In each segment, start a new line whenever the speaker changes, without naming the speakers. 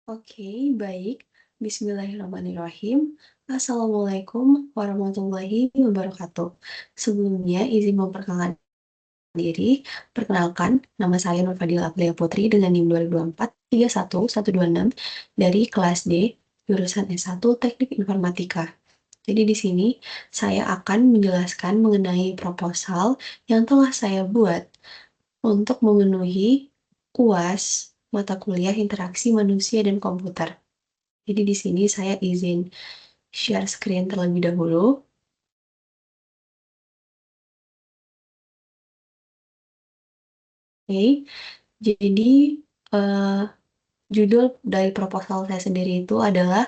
Oke, baik. Bismillahirrahmanirrahim. Assalamualaikum warahmatullahi wabarakatuh. Sebelumnya, izin memperkenalkan diri. Perkenalkan, nama saya Nur Fadila Aglia Putri dengan NIM 2024 31126 dari kelas D, jurusan S1 Teknik Informatika. Jadi di sini saya akan menjelaskan mengenai proposal yang telah saya buat untuk memenuhi UAS mata kuliah interaksi manusia dan komputer. Jadi di sini saya izin share screen terlebih dahulu. Oke, jadi eh, judul dari proposal saya sendiri itu adalah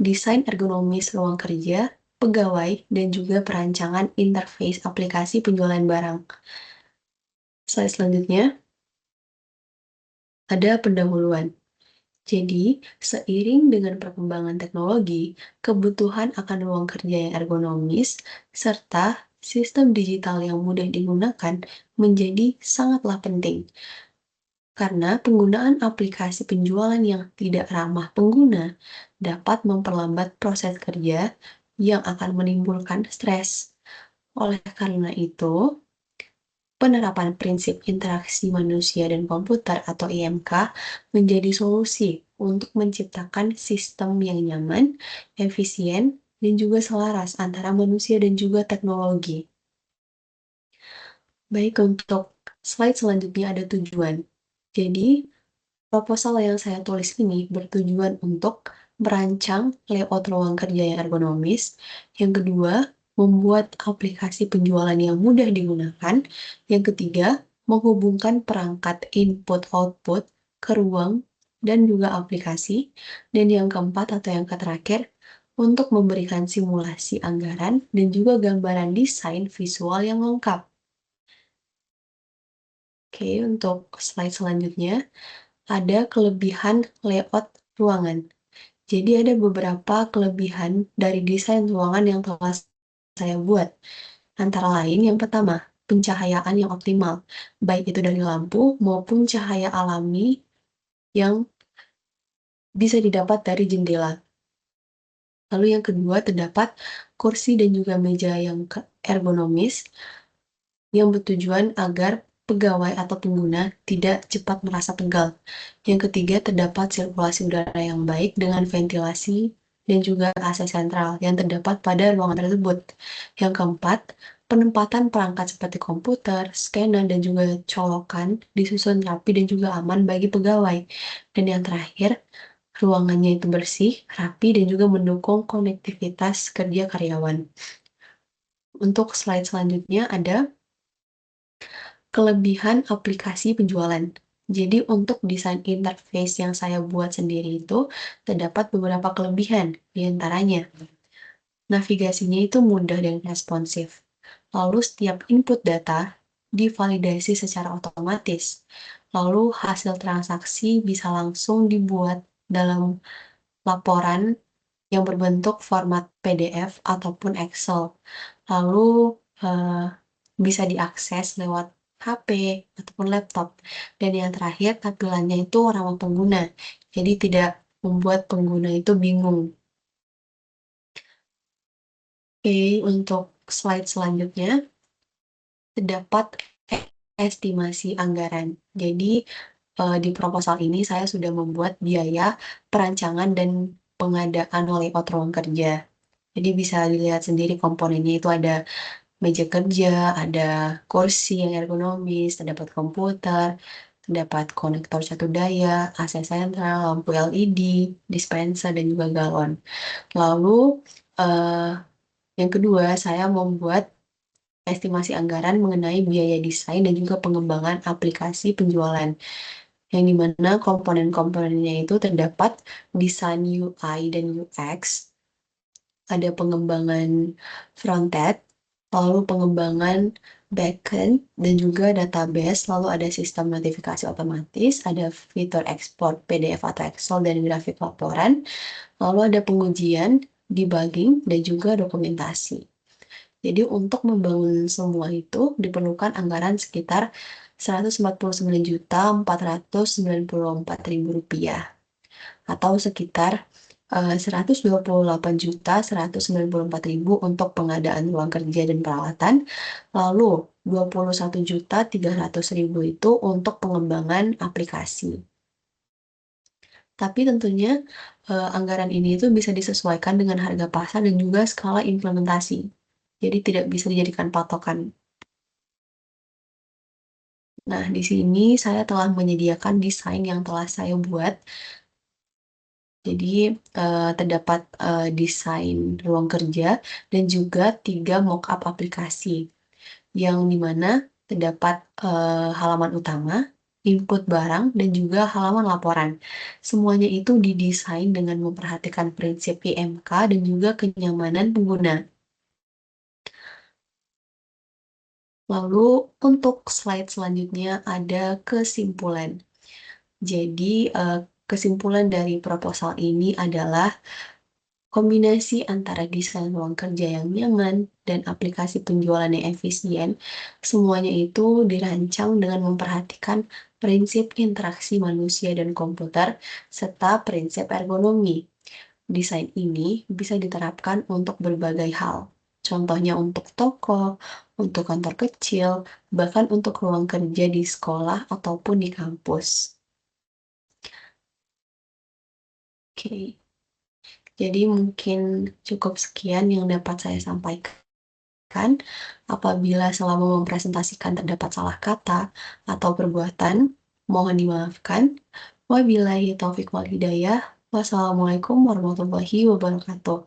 Desain Ergonomis Ruang Kerja, Pegawai, dan juga Perancangan Interface Aplikasi Penjualan Barang. Slide selanjutnya ada pendahuluan. Jadi, seiring dengan perkembangan teknologi, kebutuhan akan ruang kerja yang ergonomis, serta sistem digital yang mudah digunakan menjadi sangatlah penting. Karena penggunaan aplikasi penjualan yang tidak ramah pengguna dapat memperlambat proses kerja yang akan menimbulkan stres. Oleh karena itu, penerapan prinsip interaksi manusia dan komputer atau IMK menjadi solusi untuk menciptakan sistem yang nyaman, efisien, dan juga selaras antara manusia dan juga teknologi. Baik, untuk slide selanjutnya ada tujuan. Jadi, proposal yang saya tulis ini bertujuan untuk merancang layout ruang kerja yang ergonomis. Yang kedua, membuat aplikasi penjualan yang mudah digunakan. Yang ketiga, menghubungkan perangkat input-output ke ruang dan juga aplikasi. Dan yang keempat atau yang terakhir, untuk memberikan simulasi anggaran dan juga gambaran desain visual yang lengkap. Oke, untuk slide selanjutnya, ada kelebihan layout ruangan. Jadi ada beberapa kelebihan dari desain ruangan yang telah saya buat. Antara lain yang pertama, pencahayaan yang optimal, baik itu dari lampu maupun cahaya alami yang bisa didapat dari jendela. Lalu yang kedua, terdapat kursi dan juga meja yang ergonomis yang bertujuan agar pegawai atau pengguna tidak cepat merasa pegal. Yang ketiga, terdapat sirkulasi udara yang baik dengan ventilasi dan juga AC sentral yang terdapat pada ruangan tersebut. Yang keempat, penempatan perangkat seperti komputer, scanner, dan juga colokan disusun rapi dan juga aman bagi pegawai. Dan yang terakhir, ruangannya itu bersih, rapi, dan juga mendukung konektivitas kerja karyawan. Untuk slide selanjutnya ada kelebihan aplikasi penjualan. Jadi untuk desain interface yang saya buat sendiri itu terdapat beberapa kelebihan, di antaranya navigasinya itu mudah dan responsif. Lalu setiap input data divalidasi secara otomatis. Lalu hasil transaksi bisa langsung dibuat dalam laporan yang berbentuk format PDF ataupun Excel. Lalu eh, bisa diakses lewat HP ataupun laptop. Dan yang terakhir, tampilannya itu ramah pengguna. Jadi tidak membuat pengguna itu bingung. Oke, untuk slide selanjutnya, terdapat estimasi anggaran. Jadi, di proposal ini saya sudah membuat biaya perancangan dan pengadaan layout ruang kerja. Jadi bisa dilihat sendiri komponennya itu ada meja kerja, ada kursi yang ergonomis, terdapat komputer, terdapat konektor satu daya, AC sentral, lampu LED, dispenser, dan juga galon. Lalu, eh, yang kedua, saya membuat estimasi anggaran mengenai biaya desain dan juga pengembangan aplikasi penjualan, yang dimana komponen-komponennya itu terdapat desain UI dan UX, ada pengembangan frontend, lalu pengembangan backend, dan juga database, lalu ada sistem notifikasi otomatis, ada fitur ekspor PDF atau Excel dan grafik laporan, lalu ada pengujian, debugging, dan juga dokumentasi. Jadi untuk membangun semua itu diperlukan anggaran sekitar Rp149.494.000. atau sekitar 128.194.000 untuk pengadaan ruang kerja dan peralatan, lalu 21.300.000 itu untuk pengembangan aplikasi. Tapi tentunya, anggaran ini itu bisa disesuaikan dengan harga pasar dan juga skala implementasi. Jadi tidak bisa dijadikan patokan. Nah, di sini saya telah menyediakan desain yang telah saya buat. Jadi, terdapat, desain ruang kerja dan juga 3 mockup aplikasi, yang di mana terdapat, halaman utama, input barang, dan juga halaman laporan. Semuanya itu didesain dengan memperhatikan prinsip IMK dan juga kenyamanan pengguna. Lalu untuk slide selanjutnya ada kesimpulan. Jadi, kesimpulan dari proposal ini adalah kombinasi antara desain ruang kerja yang nyaman dan aplikasi penjualan yang efisien, semuanya itu dirancang dengan memperhatikan prinsip interaksi manusia dan komputer serta prinsip ergonomi. Desain ini bisa diterapkan untuk berbagai hal. Contohnya untuk toko, untuk kantor kecil, bahkan untuk ruang kerja di sekolah ataupun di kampus. Oke, jadi mungkin cukup sekian yang dapat saya sampaikan. Apabila selama mempresentasikan terdapat salah kata atau perbuatan, mohon dimaafkan. Wabillahi taufiq wal hidayah. Wassalamualaikum warahmatullahi wabarakatuh.